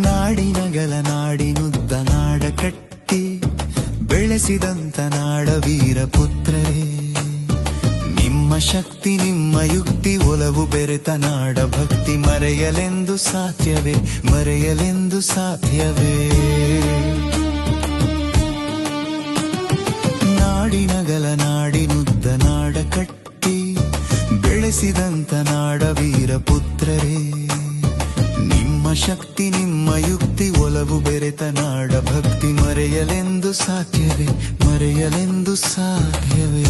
ನಾಡಿನಗಲ ನಾಡಿನುದ್ದ ನಾಡ ಕಟ್ಟಿ ಬೆಳೆಸಿದಂತ ನಾಡವೀರ ಪುತ್ರರೇ, ನಿಮ್ಮ ಶಕ್ತಿ ನಿಮ್ಮ ಯುಕ್ತಿ ಒಲವು ಬೆರೆತ ನಾಡ ಭಕ್ತಿ ಮರೆಯಲೆಂದು ಸಾಧ್ಯವೇ, ಮರೆಯಲೆಂದು ಸಾಧ್ಯವೇ. ನಾಡಿನಗಲ ನಾಡಿನುದ್ದ ನಾಡ ಕಟ್ಟಿ ಬೆಳೆಸಿದಂತ ನಾಡವೀರ ಪುತ್ರರೇ, ನಿಮ್ಮ ಶಕ್ತಿ ನಿಮ್ಮ ಯುಕ್ತಿ ಒಲವು ಬೆರೆತ ನಾಡ ಭಕ್ತಿ ಮರೆಯಲೆಂದು ಸಾಧ್ಯವೇ, ಮರೆಯಲೆಂದು ಸಾಧ್ಯವೇ.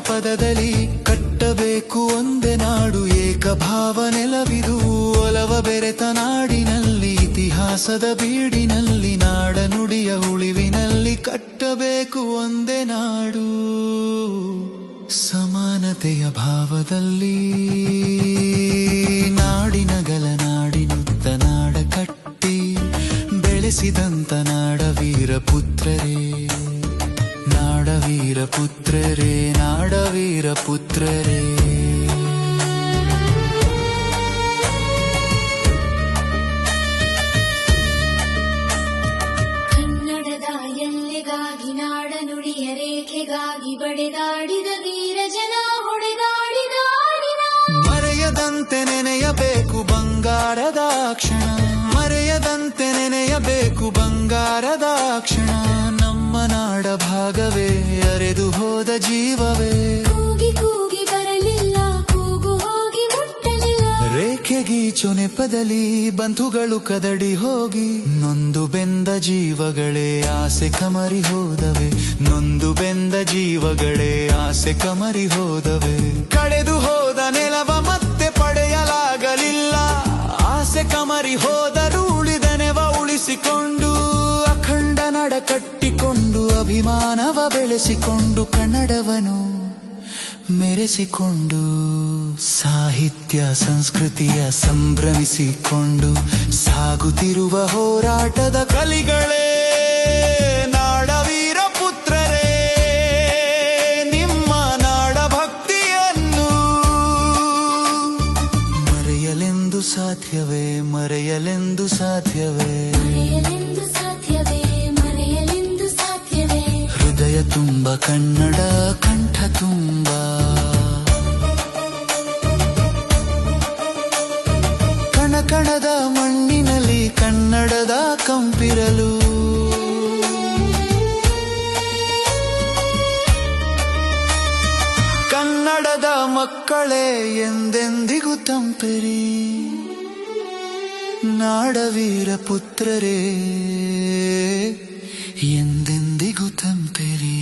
ಪದದಲ್ಲಿ ಕಟ್ಟಬೇಕು ಒಂದೇ ನಾಡು, ಏಕಭಾವ ನೆಲವಿದು ಒಲವ ಬೆರೆತ ನಾಡಿನಲ್ಲಿ, ಇತಿಹಾಸದ ಬೀಡಿನಲ್ಲಿ ನಾಡ ನುಡಿಯ ಉಳಿವಿನಲ್ಲಿ ಕಟ್ಟಬೇಕು ಒಂದೇ ನಾಡು. ಸಮಾನತೆಯ ಭಾವದಲ್ಲಿ ನಾಡಿನಗಲ ನಾಡಿನುದ್ದ ನಾಡ ಕಟ್ಟಿ ಬೆಳೆಸಿದಂತ ನಾಡವೀರ ಪುತ್ರರೇ, ನಾಡವೀರ ಪುತ್ರರೇ, ನಾಡವೀರ ಪುತ್ರರೇ. ಕನ್ನಡದ ಎಲ್ಲೆಗಾಗಿ ನಾಡ ನುಡಿಯ ರೇಖೆಗಾಗಿ ಬಡೆದಾಡಿದ ವೀರ ಜನ ಹೊಡೆದಾಡಿದ ಮರೆಯದಂತೆ ನೆನೆಯಬೇಕು ಬಂಗಾರದ ಕ್ಷಣ, ಮರೆಯದಂತೆ ನೆನೆಯಬೇಕು ಬಂಗಾರದ ಕ್ಷಣ. ನಮ್ಮ ನಾಡ ಭಾಗವೇ ಅರೆದು ಹೋದ ಜೀವವೇ, ಕೂಗಿ ಕೂಗಿ ಬರಲಿಲ್ಲ ಕೂಗು ಹೋಗಿ ಮುಟ್ಟಲಿಲ್ಲ. ರೇಖೆಗೀಚು ನೆಪದಲ್ಲಿ ಬಂಧುಗಳು ಕದಡಿ ಹೋಗಿ ನೊಂದು ಬೆಂದ ಜೀವಗಳೇ ಆಸೆ ಕಮರಿ ಹೋದವೆ, ನೊಂದು ಬೆಂದ ಜೀವಗಳೇ ಆಸೆ ಕಮರಿ ಹೋದವೆ. ಕಳೆದು ಹೋದ ನೆಲವ ಮತ್ತೆ ಪಡೆಯಲಾಗಲಿಲ್ಲ, ಆಸೆ ಕಮರಿ ಹೋದರೂ ಉಳಿದ ನೆವ ಉಳಿಸಿಕೊಂಡು ಅಖಂಡ ನಡ ಕಟ್ಟಿಕೊಂಡು ಅಭಿಮಾನವ ಬೆಳೆಸಿಕೊಂಡು ಕನ್ನಡವನು ಮೆರೆಸಿಕೊಂಡು ಸಾಹಿತ್ಯ ಸಂಸ್ಕೃತಿಯ ಸಂಭ್ರಮಿಸಿಕೊಂಡು ಸಾಗುತ್ತಿರುವ ಹೋರಾಟದ ಕಲಿಗಳೇ ನಾಡವೀರ ಪುತ್ರರೇ, ನಿಮ್ಮ ನಾಡ ಭಕ್ತಿಯನ್ನು ಮರೆಯಲೆಂದು ಸಾಧ್ಯವೇ, ಮರೆಯಲೆಂದು ಸಾಧ್ಯವೇ, ಮರೆಯಲೆಂದು ಸಾಧ್ಯವೇ, ಮರೆಯಲೆಂದು ಸಾಧ್ಯವೇ. ಹೃದಯ ತುಂಬ ಕನ್ನಡ ಕಂಠ ತುಂಬ, ಕಣಕಣದ ಮಣ್ಣಿನಲ್ಲಿ ಕನ್ನಡದ ಕಂಪಿರಲು, ಕನ್ನಡದ ಮಕ್ಕಳೇ ಎಂದೆಂದಿಗೂ ತಂಪೆರಿ, ನಾಡವೀರ ಪುತ್ರರೇ ಎಂದೆಂದಿಗೂ ತಂಪೆರಿ.